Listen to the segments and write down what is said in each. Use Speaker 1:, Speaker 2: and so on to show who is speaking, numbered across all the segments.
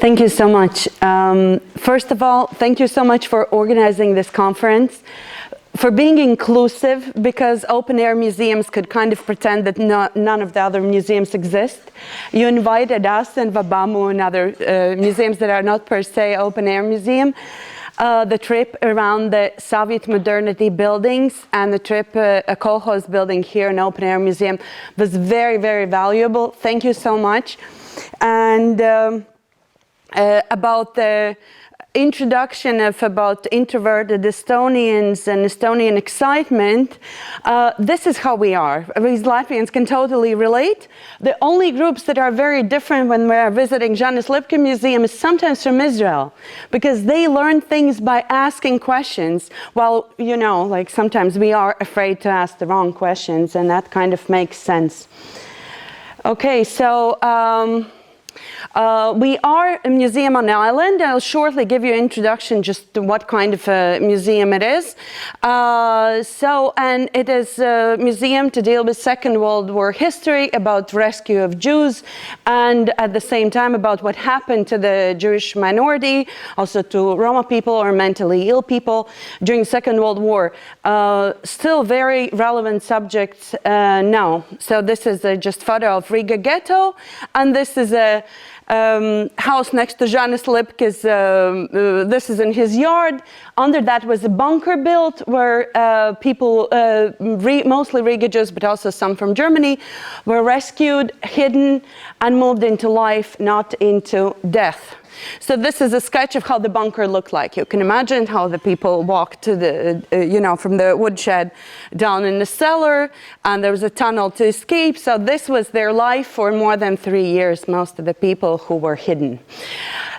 Speaker 1: Thank you so much. First of all, thank you so much for organizing this conference, for being inclusive, because open-air museums could kind of pretend that none of the other museums exist. You invited us and Vabamu and other museums that are not per se open-air museum. The trip around the Soviet modernity buildings and the trip, a kolkhoz building here in Open Air Museum was very, very valuable. Thank you so much. And about the introduction of about introverted Estonians and Estonian excitement, this is how we are. These Latvians can totally relate. The only groups that are very different when we're visiting Žanis Lipke Museum is sometimes from Israel, because they learn things by asking questions, while, you know, like sometimes we are afraid to ask the wrong questions, and that kind of makes sense. Okay, so we are a museum on an island. I'll shortly give you an introduction just to what kind of a museum it is. And it is a museum to deal with Second World War history, about rescue of Jews, and at the same time about what happened to the Jewish minority, also to Roma people or mentally ill people during Second World War. Still very relevant subjects now. So this is just photo of Riga ghetto, and this is a house next to Žanis Lipke's. This is in his yard. Under that was a bunker built where people, mostly Riga Jews, but also some from Germany, were rescued, hidden, and moved into life, not into death. So this is a sketch of how the bunker looked like. You can imagine how the people walked to the, from the woodshed down in the cellar, and there was a tunnel to escape. So this was their life for more than 3 years, most of the people who were hidden.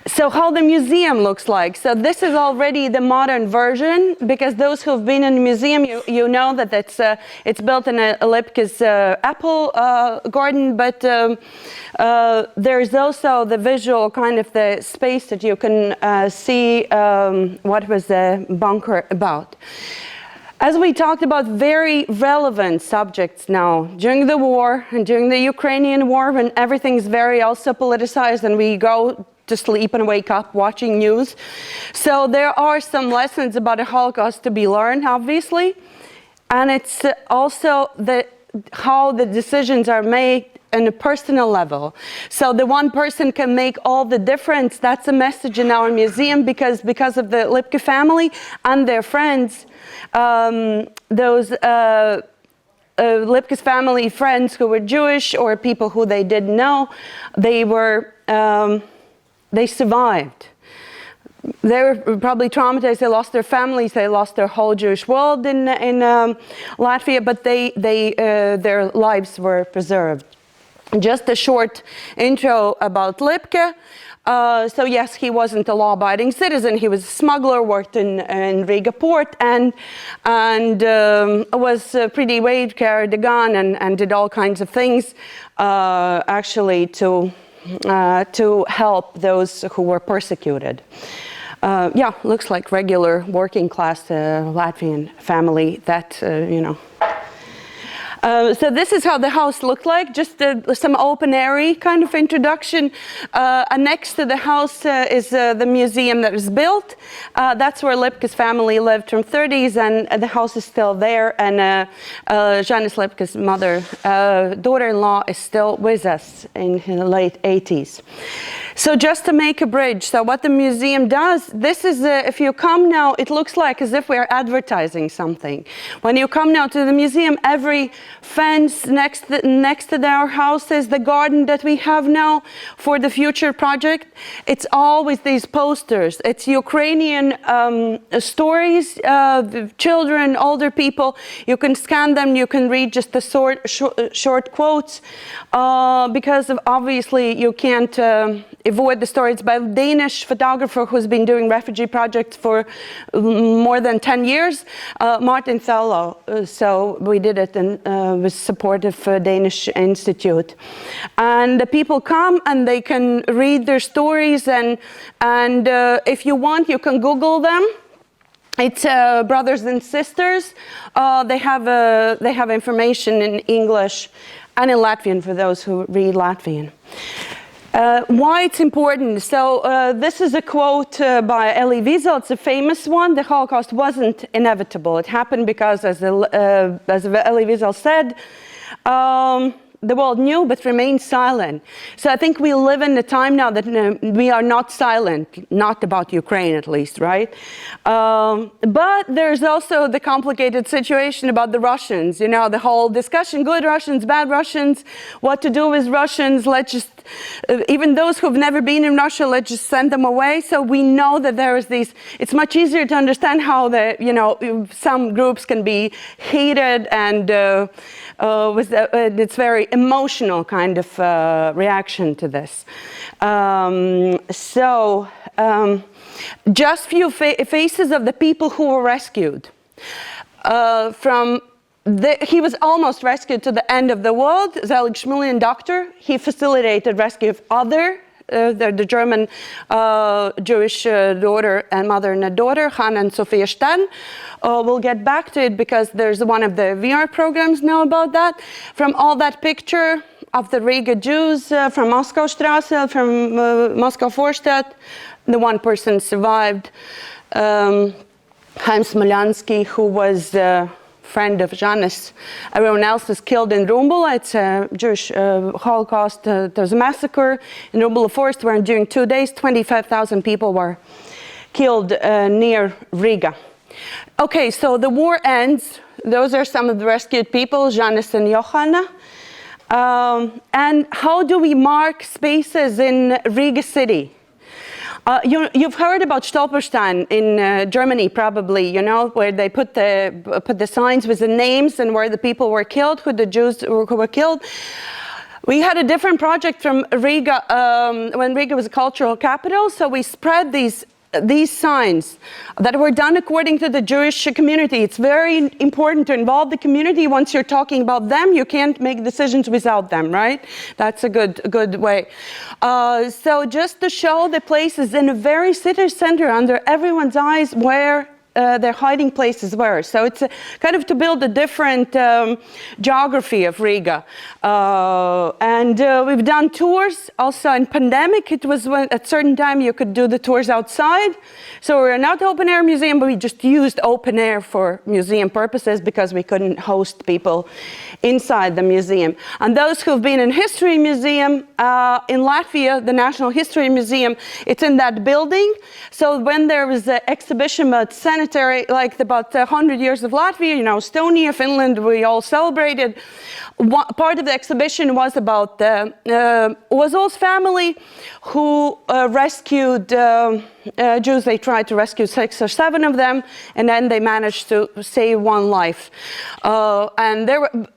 Speaker 1: So how the museum looks like. So this is already the modern version, because those who've been in the museum, you know that it's built in a Lipke's apple garden, but there's also the visual kind of the space that you can see what was the bunker about. As we talked about, very relevant subjects now. During the war and during the Ukrainian war, when everything's very also politicized and we go to sleep and wake up watching news. So there are some lessons about the Holocaust to be learned, obviously. And it's also how the decisions are made on a personal level. So the one person can make all the difference. That's a message in our museum, because of the Lipke family and their friends, those Lipke's family friends who were Jewish or people who they didn't know, they survived. They were probably traumatized. They lost their families. They lost their whole Jewish world in Latvia, but their lives were preserved. Just a short intro about Lipke. So yes, he wasn't a law-abiding citizen. He was a smuggler, worked in Riga port, and was pretty brave, carried a gun, and did all kinds of things, actually to help those who were persecuted. Yeah, looks like regular working class Latvian family that, So this is how the house looked like, just some open airy kind of introduction. Next to the house is the museum that was built. That's where Lipke's family lived from 30s, and the house is still there, and Žanis Lipke's daughter-in-law is still with us in the late 80s. So just to make a bridge, so what the museum does, this is, if you come now, it looks like as if we're advertising something. When you come now to the museum, every fence next to our house is the garden that we have now for the future project. It's always these posters. It's Ukrainian stories, children, older people. You can scan them. You can read just the short quotes, because obviously you can't avoid the stories by a Danish photographer who's been doing refugee projects for more than 10 years, Martin Thello. So we did it with support of Danish Institute. And the people come and they can read their stories, and if you want, you can Google them. It's brothers and sisters. They have information in English and in Latvian for those who read Latvian. Why it's important. So this is a quote by Elie Wiesel. It's a famous one. The Holocaust wasn't inevitable. It happened because, as Elie Wiesel said, the world knew but remained silent. So I think we live in a time now that we are not silent, not about Ukraine at least, right? But there's also the complicated situation about the Russians, you know, the whole discussion, good Russians, bad Russians, what to do with Russians, let's just, even those who've never been in Russia, let's just send them away. So we know that there is these, it's much easier to understand how the, you know, some groups can be hated and it's very emotional kind of reaction to this. Just few faces of the people who were rescued. He was almost rescued to the end of the world. Zelig Shmulian doctor. He facilitated rescue of the German Jewish daughter and mother and a daughter, Hannah and Sophia Stern. We'll get back to it because there's one of the VR programs now about that. From all that picture of the Riga Jews from Moscow Strasse, from Moscow Vorstadt, the one person survived, Chaim Smolyansky, who was friend of Žanis. Everyone else was killed in Rumbula. It's a Jewish Holocaust. There was a massacre in Rumbula Forest where during 2 days, 25,000 people were killed near Riga. Okay, so the war ends. Those are some of the rescued people, Žanis and Johanna. And how do we mark spaces in Riga city? You've heard about Stolperstein in Germany, probably, you know, where they put the signs with the names and where the people were killed, who the Jews who were killed. We had a different project from Riga when Riga was a cultural capital, so we spread these signs that were done according to the Jewish community. It's very important to involve the community. Once you're talking about them, you can't make decisions without them, right? That's a good way. So just to show the places in a very city center under everyone's eyes where their hiding places were. So it's kind of to build a different geography of Riga. And we've done tours also in pandemic. It was when at certain time you could do the tours outside. So we're not open air museum, but we just used open air for museum purposes because we couldn't host people inside the museum. And those who've been in History Museum in Latvia, the National History Museum, it's in that building. So when there was an exhibition about sanitary, like about 100 years of Latvia, you know, Estonia, Finland, we all celebrated. Part of the exhibition was about Ozol's family who rescued Jews. They tried to rescue 6 or 7 of them, and then they managed to save 1 life. And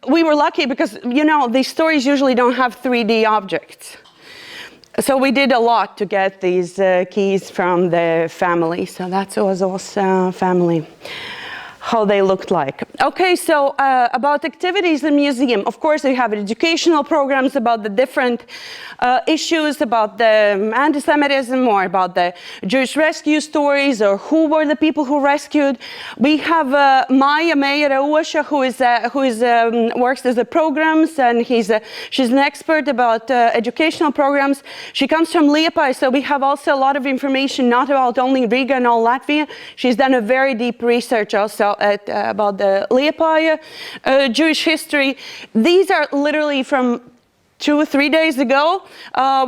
Speaker 1: we were lucky because, you know, these stories usually don't have 3D objects. So we did a lot to get these keys from the family. So that's Ozol's family, how they looked like. Okay, so about activities in the museum. Of course, we have educational programs about the different issues, about the anti-Semitism or about the Jewish rescue stories or who were the people who rescued. We have Maya Meyer-Osha, who works as a programs, and she's an expert about educational programs. She comes from Liepāja, so we have also a lot of information, not about only Riga and all Latvia. She's done a very deep research also about the Liepāja Jewish history. These are literally from 2 or 3 days ago.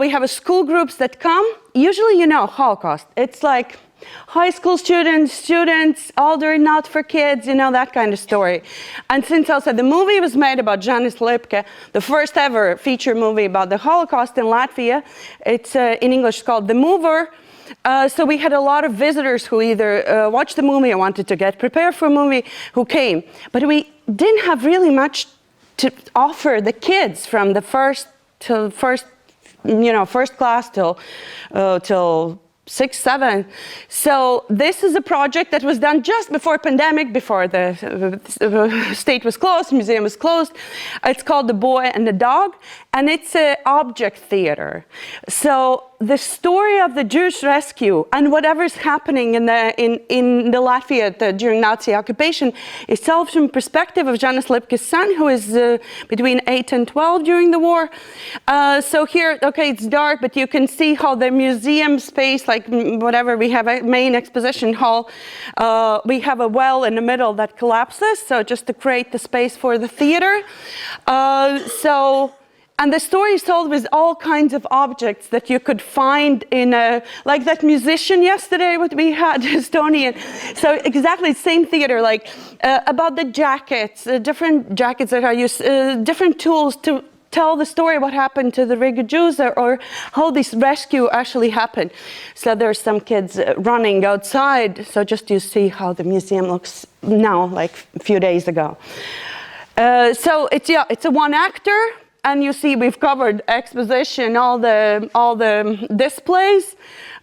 Speaker 1: We have school groups that come. Usually, you know, Holocaust. It's like high school students, older, not for kids, you know, that kind of story. And since also the movie was made about Žanis Lipke, the first ever feature movie about the Holocaust in Latvia, it's in English called The Mover. So we had a lot of visitors who either watched the movie or wanted to get prepared for a movie who came. But we didn't have really much to offer the kids from the first class till 6, 7. So this is a project that was done just before pandemic, before the state was closed, museum was closed. It's called The Boy and the Dog. and it's an object theater. So the story of the Jewish rescue and whatever's happening in the Latvia during Nazi occupation is told from the perspective of Žanis Lipke's son, who is between 8 and 12 during the war. So here, okay, it's dark, but you can see how the museum space, like whatever, we have a main exposition hall, we have a well in the middle that collapses, so just to create the space for the theater. And the story is told with all kinds of objects that you could find in like that musician yesterday, what we had, Estonian. So exactly the same theater, like about the jackets, different jackets that are used, different tools to tell the story what happened to the Riga Jews or how this rescue actually happened. So there's some kids running outside. So just to see how the museum looks now, like a few days ago. So it's a one actor. And you see, we've covered exposition, all the displays,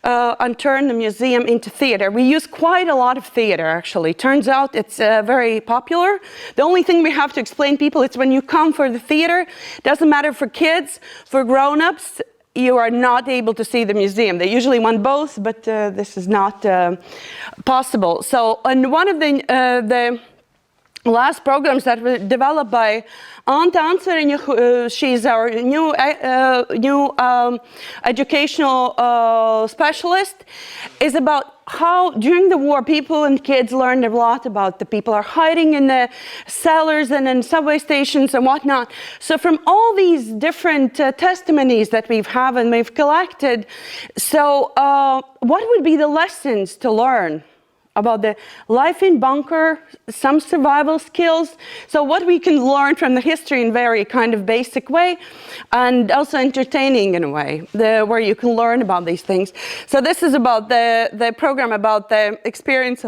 Speaker 1: and turned the museum into theater. We use quite a lot of theater, actually. Turns out it's very popular. The only thing we have to explain people is when you come for the theater, doesn't matter for kids, for grown-ups, you are not able to see the museum. They usually want both, but this is not possible. So, and one of the last programs that were developed by Tomsone, she's our new educational specialist, is about how during the war people and kids learned a lot about the people are hiding in the cellars and in subway stations and whatnot. So from all these different testimonies that we've collected, so what would be the lessons to learn about the life in bunker, some survival skills. So what we can learn from the history in very kind of basic way, and also entertaining in a way, where you can learn about these things. So this is about the program about the experience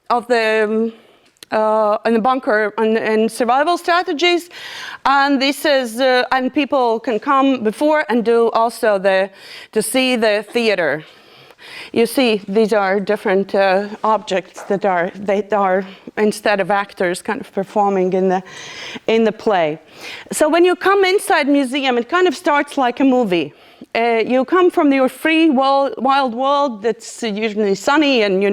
Speaker 1: of the in the bunker and survival strategies, and this is and people can come before and do also to see the theater. You see, these are different objects that are instead of actors kind of performing in the play. So when you come inside museum, it kind of starts like a movie. You come from your free wild world that's usually sunny and,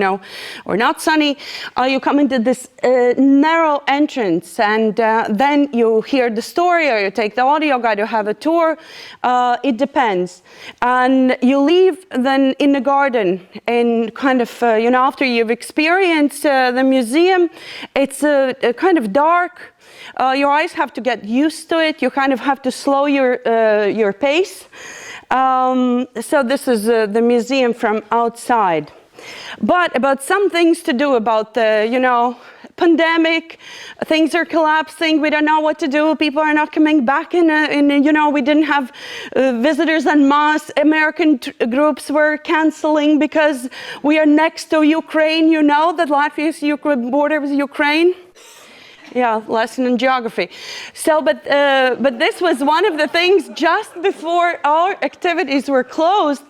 Speaker 1: or not sunny. You come into this narrow entrance, and then you hear the story, or you take the audio guide, or have a tour. It depends. And you leave then in the garden, and kind of, after you've experienced the museum, it's kind of dark. Your eyes have to get used to it. You kind of have to slow your pace. So this is the museum from outside. But about some things to do about the, pandemic, things are collapsing, we don't know what to do, people are not coming back we didn't have visitors en masse, American groups were canceling because we are next to Ukraine, that Latvia's border with Ukraine. Yeah, lesson in geography. So, but this was one of the things just before our activities were closed,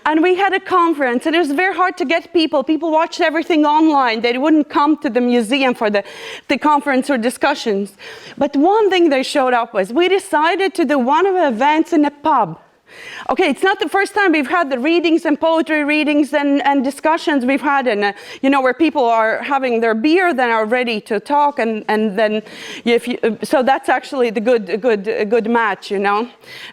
Speaker 1: and we had a conference, and it was very hard to get people. People watched everything online. They wouldn't come to the museum for the conference or discussions. But one thing they showed up was we decided to do one of the events in a pub. Okay, it's not the first time we've had the readings and poetry readings and discussions we've had, and where people are having their beer, then are ready to talk, and then so that's actually the good match,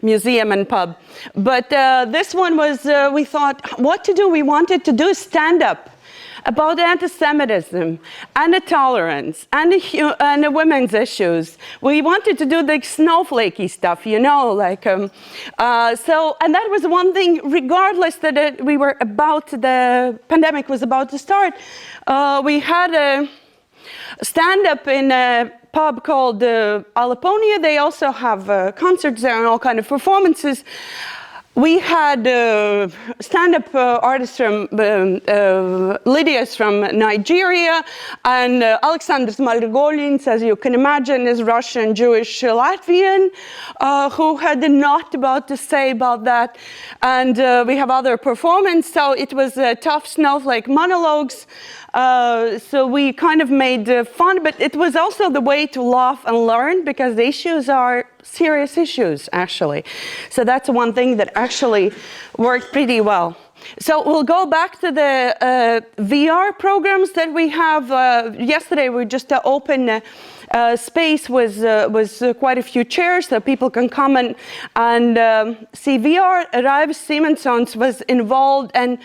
Speaker 1: museum and pub. But this one was we thought what to do. We wanted to do stand up about anti-Semitism and intolerance and the women's issues. We wanted to do the snowflakey stuff, like so. And that was one thing. Regardless that the pandemic was about to start, we had a stand-up in a pub called Alaponia. They also have concerts there and all kind of performances. we had stand-up artists from Lydia's from Nigeria, and Alexander Margolins, as you can imagine, is Russian, Jewish, Latvian, who had a lot about to say about that. And we have other performance, so it was tough snowflake monologues. So we kind of made fun, but it was also the way to laugh and learn, because the issues are serious issues, actually. So that's one thing that actually worked pretty well. So we'll go back to the VR programs that we have. Yesterday we just opened space with quite a few chairs so people can come and see VR. Raivis Simonsons was involved and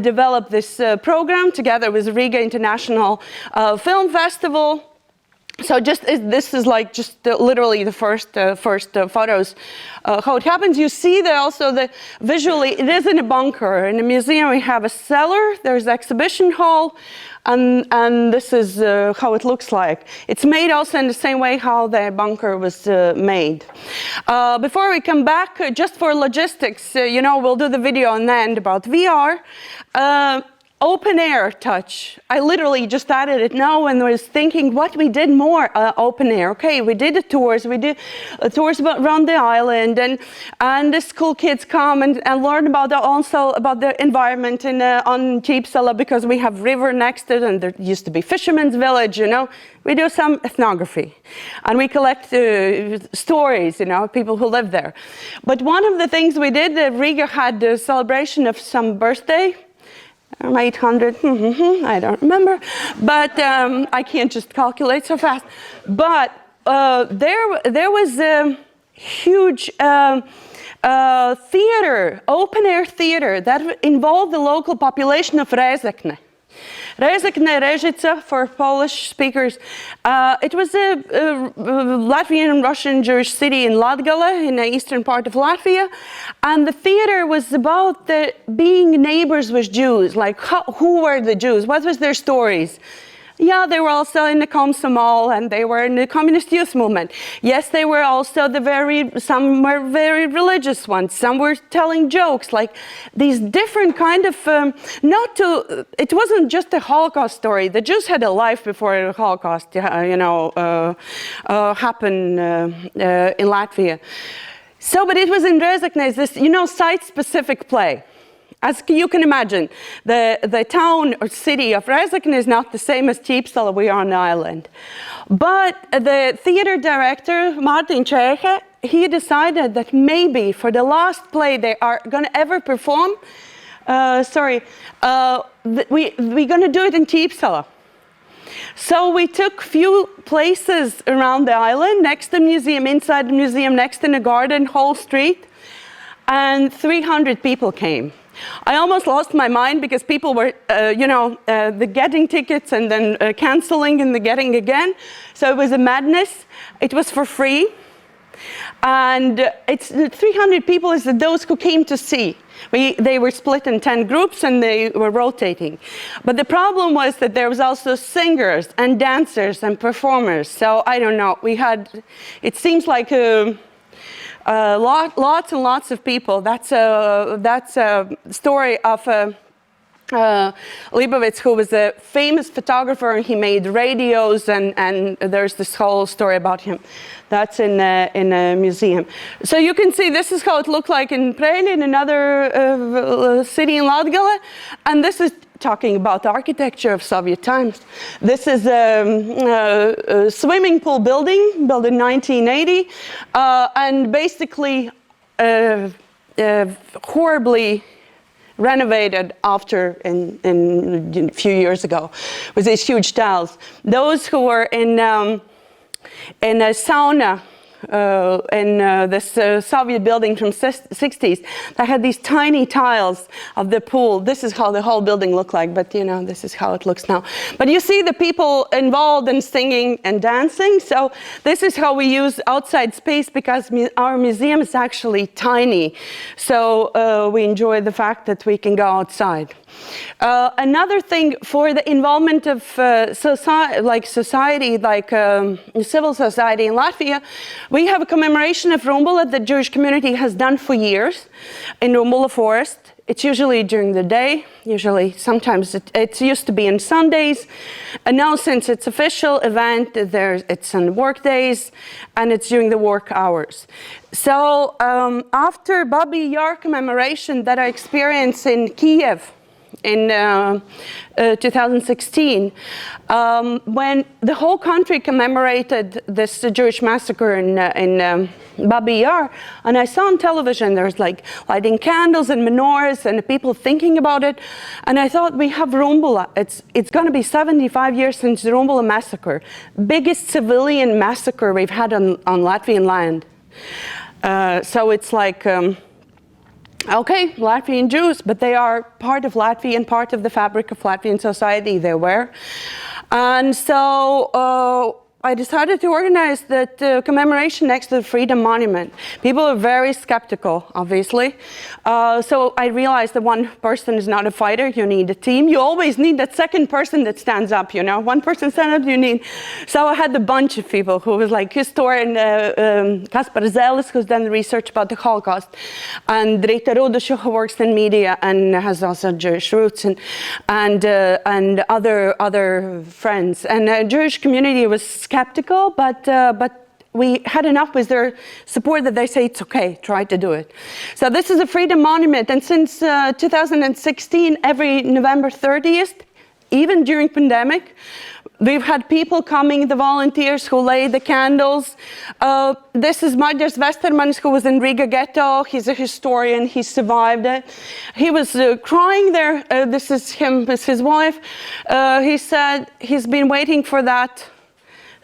Speaker 1: developed this program together with Riga International Film Festival. So this is like just literally the first photos how it happens. You see there also visually it is in a bunker. In the museum we have a cellar, there's exhibition hall, and this is how it looks like. It's made also in the same way how the bunker was made. Before we come back, just for logistics, we'll do the video on the end about VR. Open air touch. I literally just added it now and was thinking what we did more open air. Okay, we did the tours. We did tours around the island, and the school kids come and learn about also about the environment on Cheapsala, because we have river next to it, and there used to be fishermen's village. We do some ethnography, and we collect stories. People who live there. But one of the things we did, Riga had the celebration of some birthday. 800, I don't remember, but I can't just calculate so fast. But there was a huge theater, open air theater, that involved the local population of Rezekne. Rezekne, Režica for Polish speakers. It was a Latvian Russian Jewish city in Latgale, in the eastern part of Latvia. And the theater was about being neighbors with Jews, like who were the Jews, what was their stories. Yeah, they were also in the Komsomol, and they were in the Communist Youth Movement. Yes, they were also some were very religious ones. Some were telling jokes, like these different kind of, it wasn't just a Holocaust story. The Jews had a life before the Holocaust, happened in Latvia. So, but it was in Rezekne, this, site-specific play. As you can imagine, the town or city of Rezekne is not the same as Cheapsala, we are on the island. But the theater director, Martin Čehe, he decided that maybe for the last play they are going to ever perform, we're going to do it in Cheapsala. So we took few places around the island, next to the museum, inside the museum, next in the garden, whole street, and 300 people came. I almost lost my mind because people were, getting tickets and then canceling and the getting again. So it was a madness. It was for free. And it's 300 people is those who came to see. They were split in 10 groups and they were rotating. But the problem was that there was also singers and dancers and performers. So I don't know, it seems like lots and lots of people. That's a story of Leibovitz, who was a famous photographer, and he made radios, and there's this whole story about him. That's in a museum. So you can see this is how it looked like in Preļi, another city in Latgale, and this is talking about the architecture of Soviet times. This is a swimming pool building, built in 1980, and basically horribly renovated after in a few years ago with these huge tiles. Those who were in a sauna in this Soviet building from 60s, that had these tiny tiles of the pool. This is how the whole building looked like, but this is how it looks now. But you see the people involved in singing and dancing. So this is how we use outside space, because our museum is actually tiny. So we enjoy the fact that we can go outside. Another thing for the involvement of society, like civil society in Latvia, We have a commemoration of Rumbula that the Jewish community has done for years in Rumbula Forest. It's usually during the day, sometimes it used to be on Sundays. And now since it's official event, it's on work days and it's during the work hours. So after Babi Yar commemoration that I experienced in Kiev in 2016, when the whole country commemorated this Jewish massacre in Babi Yar, and I saw on television there's like lighting candles and menorahs and people thinking about it, and I thought, we have Rumbula. It's going to be 75 years since the Rumbula massacre, biggest civilian massacre we've had on Latvian land. So it's like, okay, Latvian Jews, but they are part of Latvia and part of the fabric of Latvian society, they were. And so I decided to organize that commemoration next to the Freedom Monument. People are very skeptical, obviously. So I realized that one person is not a fighter, you need a team. You always need that second person that stands up, you know. One person stands up, you need. So I had a bunch of people who was like historian Kaspar Zelis, who's done research about the Holocaust, and Rita Rudushu, who works in media and has also Jewish roots, and other friends. And the Jewish community was skeptical, but we had enough with their support that they say it's okay, try to do it. So this is a Freedom Monument, and since 2016, every November 30th, even during pandemic, we've had people coming, the volunteers who lay the candles. This is Maģers Vestermanis, who was in Riga ghetto. He's a historian, he survived it. He was crying there. This is him, this is his wife. He said he's been waiting for that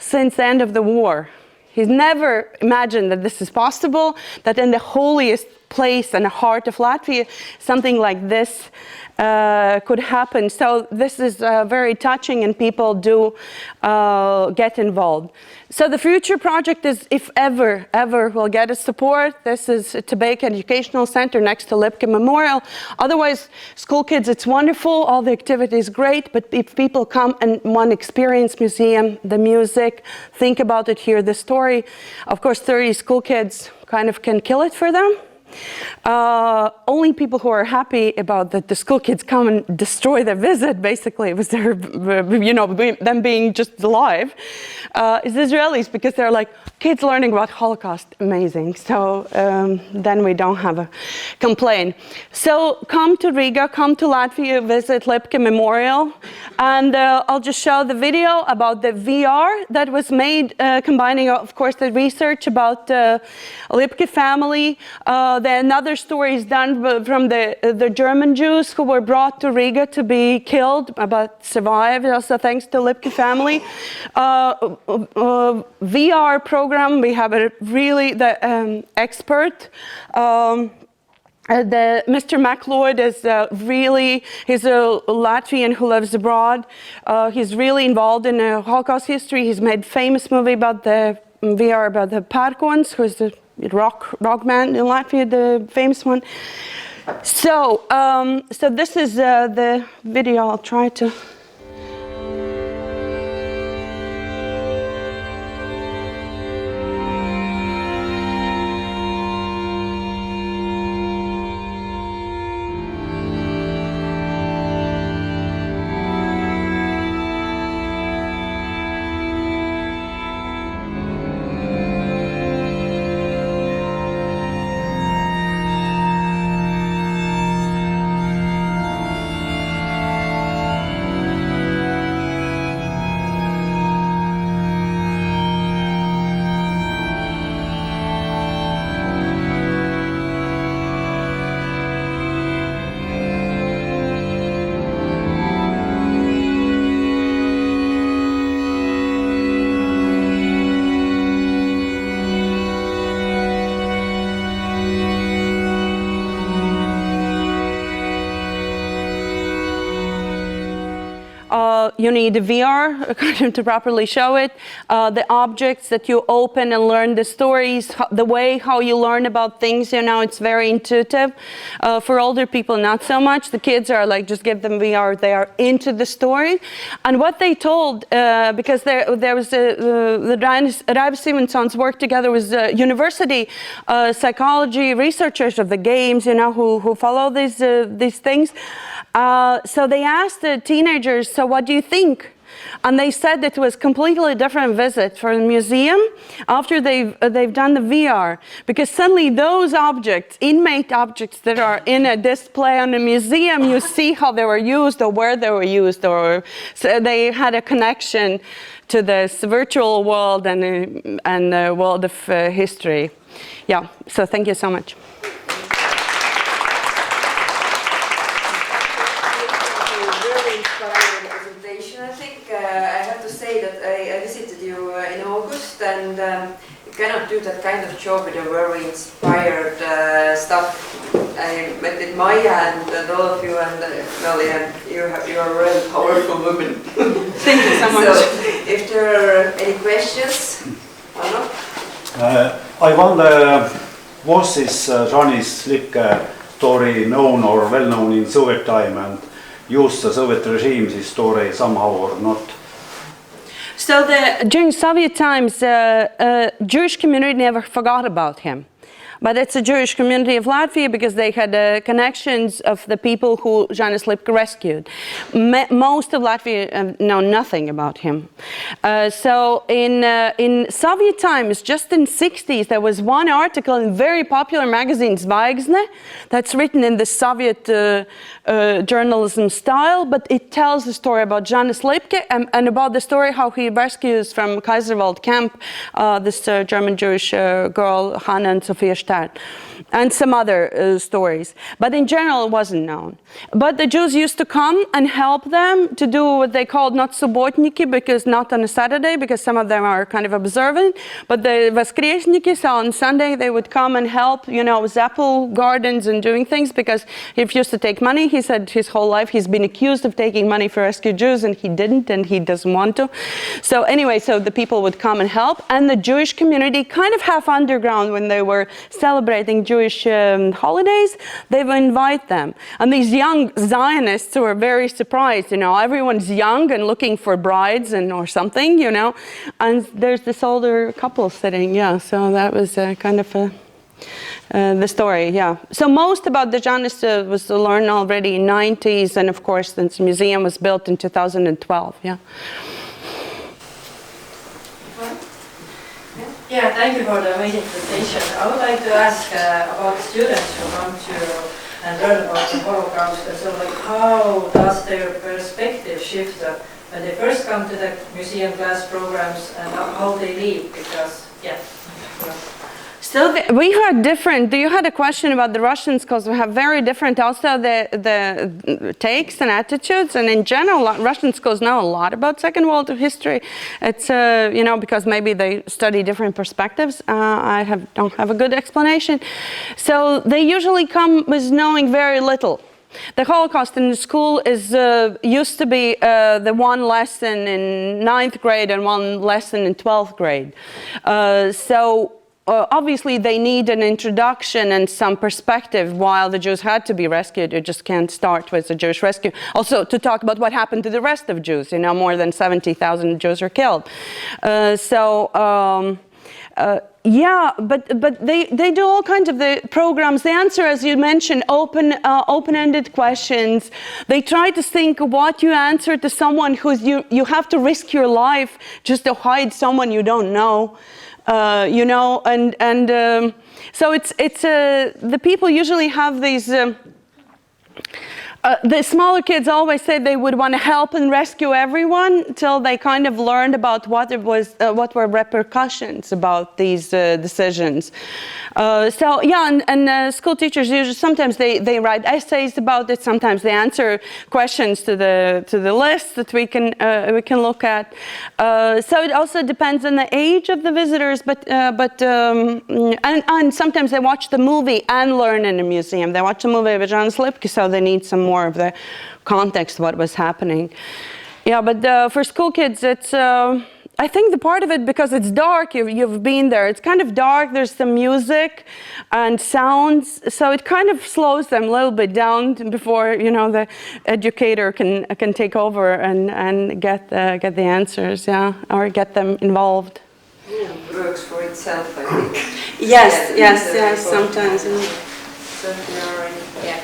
Speaker 1: since the end of the war. He's never imagined that this is possible, that in the holiest place in the heart of Latvia, something like this could happen. So this is very touching, and people do get involved. So the future project is, if ever we'll get a support, this is a Tobacco Educational Center next to Lipke Memorial. Otherwise, school kids, it's wonderful, all the activities great, but if people come and want to experience museum, the music, think about it, hear the story, of course 30 school kids kind of can kill it for them. Only people who are happy about that the school kids come and destroy their visit, basically, with their, them being just alive, is Israelis, because they're like, kids learning about Holocaust, amazing. So then we don't have a complaint. So come to Riga, come to Latvia, visit Lipke Memorial, and I'll just show the video about the VR that was made, combining, of course, the research about the Lipke family. Then another story is done from the German Jews who were brought to Riga to be killed, but survived, also thanks to Lipke family. VR program, we have a really expert. Mr. McLeod is he's a Latvian who lives abroad. He's really involved in Holocaust history. He's made famous movie about the VR, about the Pērkons, who's the rock man in Latvia, the famous one. So, so this is the video. I'll try to. You need a VR to properly show it. The objects that you open and learn the stories, the way how you learn about things, it's very intuitive. For older people, not so much. The kids are like, just give them VR, they are into the story. And what they told, because there was the Raivs worked together with university psychology researchers of the games, who follow these things. So they asked the teenagers, so what do you think? And they said it was completely different visit for the museum after they've done the VR, because suddenly those objects, inmate objects that are in a display on the museum, you see how they were used or where they were used, or so they had a connection to this virtual world and the world of history. Yeah, so thank you so much.
Speaker 2: I visited you in August, and you cannot do that kind of job with a very inspired stuff. I met with Maya and all of you, and Nali, and you are a really powerful woman.
Speaker 1: Thank you so much.
Speaker 2: So, if there are any questions,
Speaker 3: I wonder, was this Žanis Lipke story known or well known in Soviet time, and used the Soviet regime this story somehow or not?
Speaker 1: So during Soviet times, Jewish community never forgot about him. But it's a Jewish community of Latvia because they had connections of the people who Žanis Lipke rescued. Most of Latvia know nothing about him. So in Soviet times, just in 60s, there was one article in very popular magazine, Zvaigzne, that's written in the Soviet journalism style, but it tells the story about Žanis Lipke and about the story how he rescues from Kaiserwald camp this German Jewish girl, Hannah and Sophia and some other stories. But in general, it wasn't known. But the Jews used to come and help them to do what they called not subotniki, because not on a Saturday, because some of them are kind of observant, but the Voskresniki, so on Sunday they would come and help, with apple gardens and doing things, because he refused to take money. He said his whole life he's been accused of taking money for rescued Jews, and he didn't, and he doesn't want to. So anyway, so the people would come and help, and the Jewish community, kind of half underground, when they were celebrating Jewish holidays, they would invite them. And these young Zionists were very surprised, everyone's young and looking for brides or something, and there's this older couple sitting, so that was kind of the story, So most about the Žanis was learned already in the 90s, and of course, this museum was built in 2012,
Speaker 4: Yeah, thank you for the amazing presentation. I would like to ask about students who come to and learn about the Holocaust. So, how does their perspective shift when they first come to the museum class programs, and how they leave? Because,
Speaker 1: So we had different. You had a question about the Russians, because we have very different also the takes and attitudes. And in general, Russian schools know a lot about Second World War history. It's because maybe they study different perspectives. I don't have a good explanation. So they usually come with knowing very little. The Holocaust in the school used to be the one lesson in 9th grade and one lesson in 12th grade. Obviously, they need an introduction and some perspective while the Jews had to be rescued. You just can't start with the Jewish rescue. Also, to talk about what happened to the rest of Jews. More than 70,000 Jews are killed. But they do all kinds of the programs. They answer, as you mentioned, open-ended questions. They try to think what you answer to someone who's you have to risk your life just to hide someone you don't know. So it's the people usually have these. The smaller kids always say they would want to help and rescue everyone till they kind of learned about what were repercussions about these decisions. School teachers usually sometimes they write essays about it. Sometimes they answer questions to the list that we can look at. So it also depends on the age of the visitors, and sometimes they watch the movie and learn in the museum. They watch the movie of Žanis Lipke, so they need some more of the context of what was happening. Yeah, but for school kids, it's. I think the part of it, because it's dark, you've been there. It's kind of dark. There's some music and sounds, so it kind of slows them a little bit down before the educator can take over and get the answers, yeah, or get them involved.
Speaker 2: Works for itself, I think.
Speaker 1: Yes, sometimes.
Speaker 2: So if you're yeah,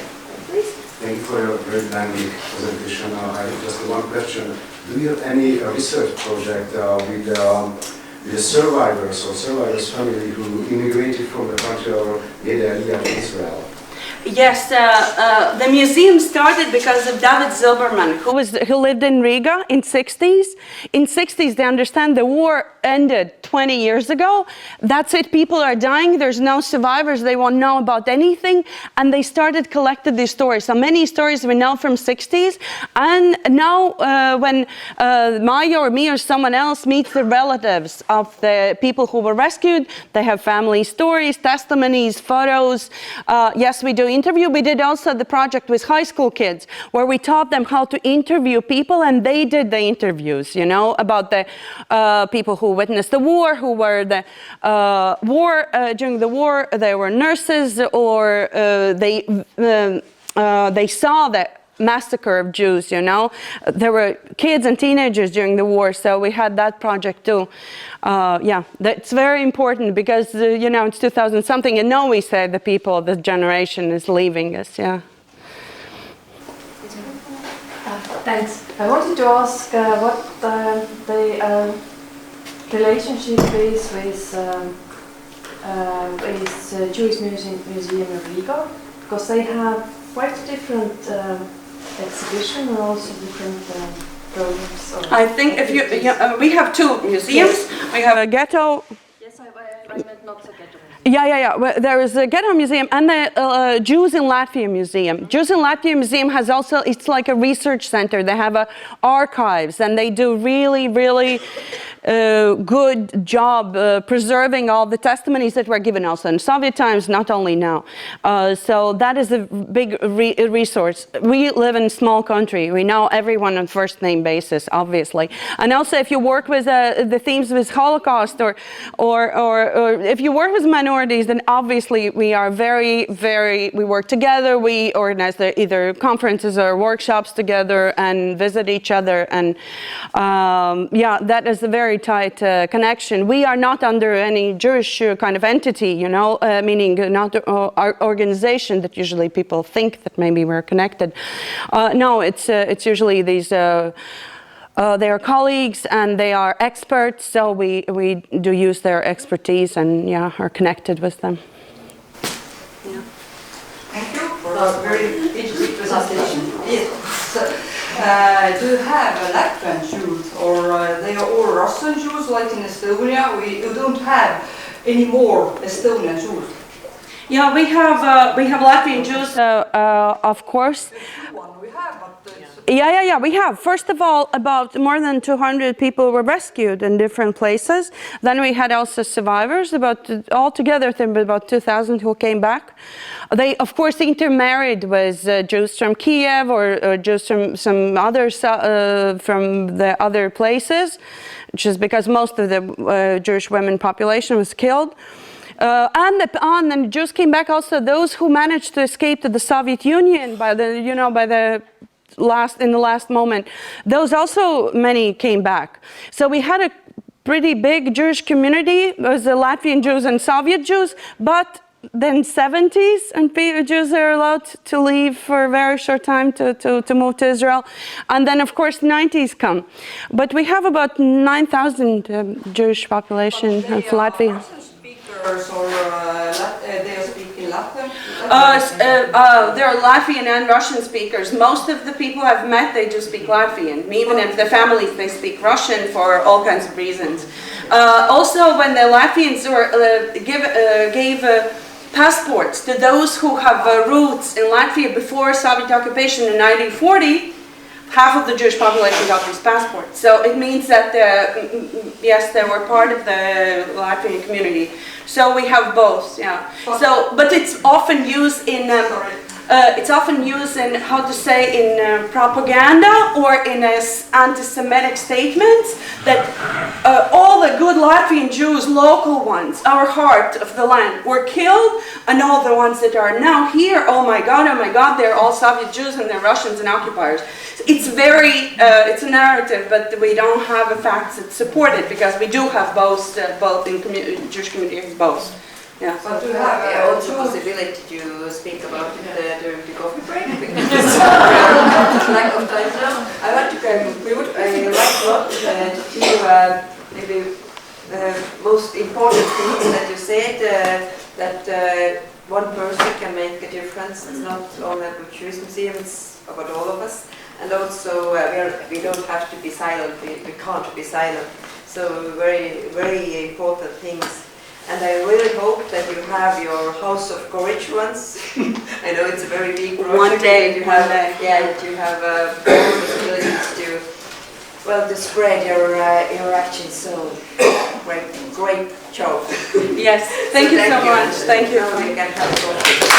Speaker 2: please.
Speaker 5: Thank you for your very dynamic presentation. I have just one question. Do you have any research project with the survivors or survivors' family who immigrated from the country or made a Aliyah to Israel?
Speaker 1: Yes, the museum started because of David Zilberman, who lived in Riga in 60s. In 60s, they understand the war ended 20 years ago. That's it, people are dying, there's no survivors, they won't know about anything, and they started collecting these stories. So many stories we know from 60s, and now when Maya or me or someone else meets the relatives of the people who were rescued, they have family stories, testimonies, photos. Yes, we do interview. We did also the project with high school kids where we taught them how to interview people, and they did the interviews, about the people who witnessed the war, who were the during the war, they were nurses, or they saw the massacre of Jews, There were kids and teenagers during the war, so we had that project too. Yeah, that's very important because, it's 2000 something, and now we say the people of this generation is leaving us, yeah.
Speaker 6: Thanks. I wanted to ask what the relationship is with Jewish Museum of Riga, because they have quite different exhibition and also different programs.
Speaker 1: I think if we have two museums. Yes. We have a ghetto.
Speaker 6: Yes, I meant not the ghetto.
Speaker 1: Yeah. Well, there is a ghetto museum and the Jews in Latvia museum. Jews in Latvia museum has also, it's like a research center. They have archives, and they do really, really good job preserving all the testimonies that were given also in Soviet times, not only now. So that is a big resource. We live in a small country. We know everyone on first name basis, obviously. And also, if you work with the themes with Holocaust, or if you work with minorities, then obviously we are very, we work together. We organize either conferences or workshops together and visit each other. And yeah, that is a very tight connection. We are not under any Jewish kind of entity, meaning not our organization that usually people think that maybe we're connected. No, it's usually these. They are colleagues and they are experts, so we do use their expertise and are connected with them.
Speaker 2: Yeah. Thank you for a very interesting presentation. Yes. Do you have Latvian Jews, or they are all Russian Jews like in Estonia? We don't have any more Estonian Jews.
Speaker 1: Yeah, we have Latvian Jews, of course. Yeah, we have. First of all, about more than 200 people were rescued in different places. Then we had also survivors, altogether about 2,000 who came back. They, of course, intermarried with Jews from Kiev or Jews from some others from the other places, which is because most of the Jewish women population was killed. And the Jews came back also, those who managed to escape to the Soviet Union in the last moment. Those also, many came back. So we had a pretty big Jewish community. It was the Latvian Jews and Soviet Jews, but then 70s, and Jews are allowed to leave for a very short time to move to Israel. And then, of course, 90s come. But we have about 9,000 Jewish population of Latvia.
Speaker 2: Or they are speaking Latvian?
Speaker 1: There are Latvian and Russian speakers. Most of the people I've met, they do speak Latvian. Even if the families, they speak Russian for all kinds of reasons. Also, when the Latvians gave passports to those who have roots in Latvia before Soviet occupation in 1940, half of the Jewish population got these passports. So it means that, yes, they were part of the Latvian community. So we have both, yeah. So, but it's often used in... it's often used in, how to say, in propaganda or in anti-Semitic statements that all the good Latvian Jews, local ones, our heart of the land, were killed, and all the ones that are now here, oh my God, they're all Soviet Jews and they're Russians and occupiers. It's very, it's a narrative, but we don't have the facts that support it, because we do have both in Jewish communities, both. Yeah.
Speaker 2: But to have also possibility to speak about it during the coffee break, because lack of time now. I want to conclude. I like a lot to maybe the most important things that you said, that one person can make a difference. It's not only about Jewish Museum, it's about all of us. And also we don't have to be silent, we can't be silent. So very, very important things. And I really hope that you have your House of Courage once. I know it's a very big project.
Speaker 1: One day,
Speaker 2: yeah, that you have possibilities to, well, to spread your actions. So great job.
Speaker 1: Yes, thank you so much. Thank you.
Speaker 2: Now we can have